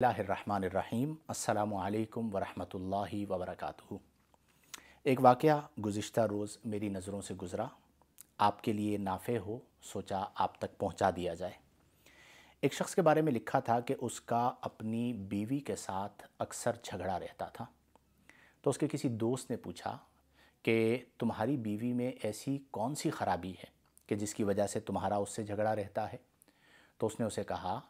बिस्मिल्लाहिर्रहमानिर्रहीम अस्सलामु अलैकुम वरहमतुल्लाहि वबरकातुहू। एक वाक़या गुज़िश्ता रोज़ मेरी नज़रों से गुज़रा, आपके लिए नाफ़े हो, सोचा आप तक पहुंचा दिया जाए। एक शख्स के बारे में लिखा था कि उसका अपनी बीवी के साथ अक्सर झगड़ा रहता था। तो उसके किसी दोस्त ने पूछा कि तुम्हारी बीवी में ऐसी कौन सी ख़राबी है कि जिसकी वजह से तुम्हारा उससे झगड़ा रहता है। तो उसने उसे कहा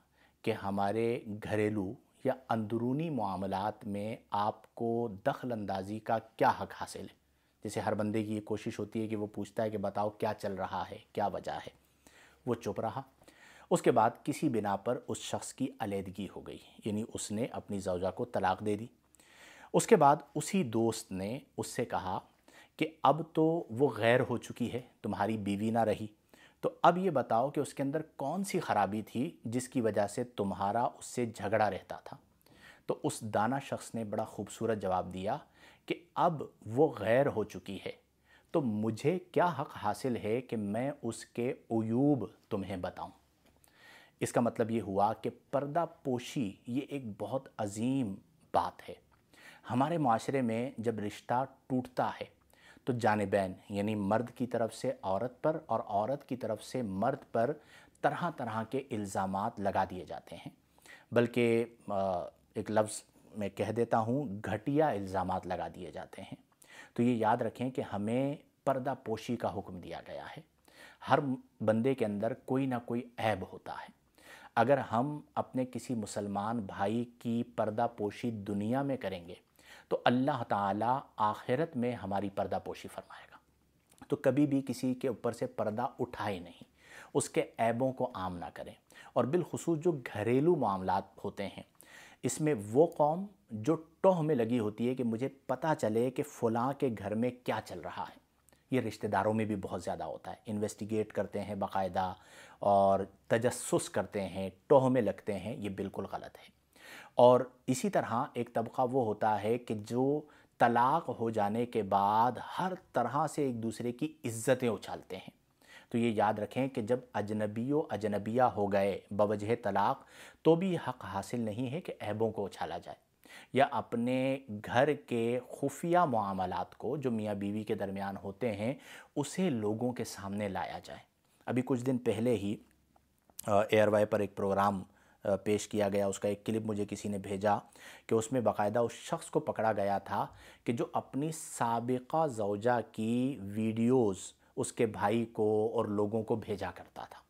कि हमारे घरेलू या अंदरूनी मामलात में आपको दखल अंदाज़ी का क्या हक़ हासिल है। जैसे हर बंदे की ये कोशिश होती है कि वो पूछता है कि बताओ क्या चल रहा है, क्या वजह है। वो चुप रहा। उसके बाद किसी बिना पर उस शख्स की अलहदगी हो गई, यानी उसने अपनी ज़ौजा को तलाक़ दे दी। उसके बाद उसी दोस्त ने उससे कहा कि अब तो वो गैर हो चुकी है, तुम्हारी बीवी ना रही, तो अब ये बताओ कि उसके अंदर कौन सी ख़राबी थी जिसकी वजह से तुम्हारा उससे झगड़ा रहता था। तो उस दाना शख्स ने बड़ा खूबसूरत जवाब दिया कि अब वो गैर हो चुकी है, तो मुझे क्या हक़ हासिल है कि मैं उसके उयूब तुम्हें बताऊं। इसका मतलब ये हुआ कि पर्दा पोशी ये एक बहुत अजीम बात है। हमारे माशरे में जब रिश्ता टूटता है तो जानिबैन यानी मर्द की तरफ से औरत पर और औरत की तरफ से मर्द पर तरह तरह के इल्ज़ामात लगा दिए जाते हैं। बल्कि एक लफ्ज़ मैं कह देता हूँ, घटिया इल्ज़ामात लगा दिए जाते हैं। तो ये याद रखें कि हमें पर्दा पोशी का हुक्म दिया गया है। हर बंदे के अंदर कोई ना कोई ऐब होता है। अगर हम अपने किसी मुसलमान भाई की पर्दा पोशी दुनिया में करेंगे तो अल्लाह ताला आखिरत में हमारी पर्दा पोशी फरमाएगा। तो कभी भी किसी के ऊपर से पर्दा उठाए नहीं, उसके ऐबों को आम ना करें। और बिलखुसूस जो घरेलू मामलात होते हैं, इसमें वो कौम जो टोह में लगी होती है कि मुझे पता चले कि फ़लाँ के घर में क्या चल रहा है, ये रिश्तेदारों में भी बहुत ज़्यादा होता है। इन्वेस्टिगेट करते हैं बाकायदा और तजस्सुस करते हैं, टोह में लगते हैं, ये बिल्कुल गलत है। और इसी तरह एक तबका वो होता है कि जो तलाक़ हो जाने के बाद हर तरह से एक दूसरे की इज़्ज़तें उछालते हैं। तो ये याद रखें कि जब अजनबियो अजनबिया हो गए बवजह तलाक़, तो भी हक़ हासिल नहीं है कि ऐबों को उछाला जाए या अपने घर के खुफिया मामलात को जो मियाँ बीवी के दरमियान होते हैं उसे लोगों के सामने लाया जाए। अभी कुछ दिन पहले ही एयरवाई पर एक प्रोग्राम पेश किया गया, उसका एक क्लिप मुझे किसी ने भेजा कि उसमें बाकायदा उस शख्स को पकड़ा गया था कि जो अपनी साबिक़ा ज़ौजा की वीडियोज़ उसके भाई को और लोगों को भेजा करता था।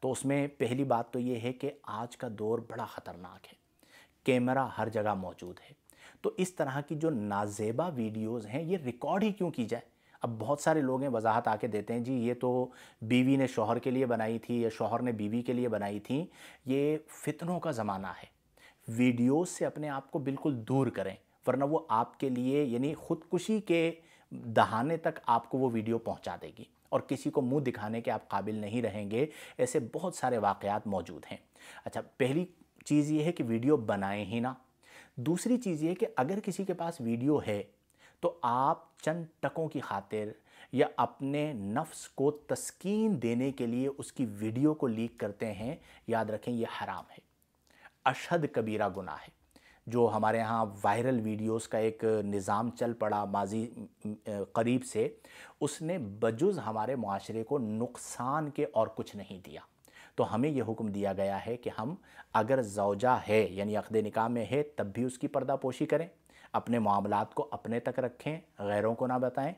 तो उसमें पहली बात तो ये है कि आज का दौर बड़ा ख़तरनाक है, कैमरा हर जगह मौजूद है। तो इस तरह की जो नाज़ेबा वीडियोज़ हैं ये रिकॉर्ड ही क्यों की जाए। अब बहुत सारे लोग हैं वजाहत आके देते हैं, जी ये तो बीवी ने शौहर के लिए बनाई थी या शौहर ने बीवी के लिए बनाई थी। ये फितनों का ज़माना है। वीडियोज़ से अपने आप को बिल्कुल दूर करें, वरना वो आपके लिए यानी ख़ुदकुशी के दहाने तक आपको वो वीडियो पहुंचा देगी और किसी को मुंह दिखाने के आप काबिल नहीं रहेंगे। ऐसे बहुत सारे वाक़यात मौजूद हैं। अच्छा, पहली चीज़ ये है कि वीडियो बनाएं ही ना। दूसरी चीज़ ये कि अगर किसी के पास वीडियो है तो आप चंद टकों की खातिर या अपने नफ्स को तस्कीन देने के लिए उसकी वीडियो को लीक करते हैं, याद रखें ये हराम है, अशद कबीरा गुनाह है। जो हमारे यहाँ वायरल वीडियोस का एक निज़ाम चल पड़ा माजी करीब से, उसने बजुज़ हमारे माशरे को नुकसान के और कुछ नहीं दिया। तो हमें यह हुक्म दिया गया है कि हम अगर ज़ौजा है यानी अक़्द निकाह में है तब भी उसकी पर्दा पोशी करें, अपने मामलात को अपने तक रखें, गैरों को ना बताएं।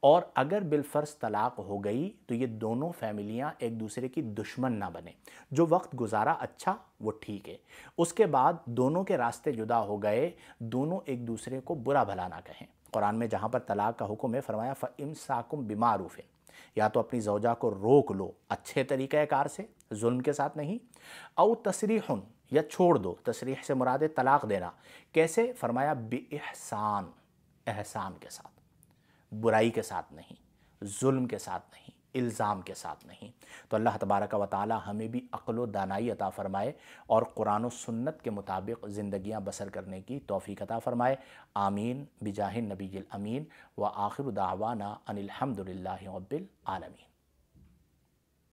और अगर बिलफ़र्ज़ तलाक़ हो गई तो ये दोनों फैमिलियाँ एक दूसरे की दुश्मन ना बने। जो वक्त गुजारा अच्छा वो ठीक है, उसके बाद दोनों के रास्ते जुदा हो गए, दोनों एक दूसरे को बुरा भला ना कहें। कुरान में जहाँ पर तलाक़ का हुक्म है फरमाया फ़इम्साकुम बिमारूफ़िन, या तो अपनी ज़ौजा को रोक लो अच्छे तरीक़ाकार से, जुल्म के साथ नहीं, औ तसरीहुन या छोड़ दो। तसरीह से मुराद तलाक़ देना। कैसे? फरमाया बिइहसान, एहसान के साथ, बुराई के साथ नहीं, जुल्म के साथ नहीं, इल्ज़ाम के साथ नहीं। तो अल्लाह तबारक व तआला हमें भी अक़्ल व दानाई अता फ़रमाए और कुरान व सुन्नत के मुताबिक ज़िंदगियाँ बसर करने की तौफ़ीक़ अता फ़रमाए। आमीन बिजाहिन नबील अमीन व आखिर दावाना अनिल हम्दुलिल्लाहि रब्बिल आलमीन।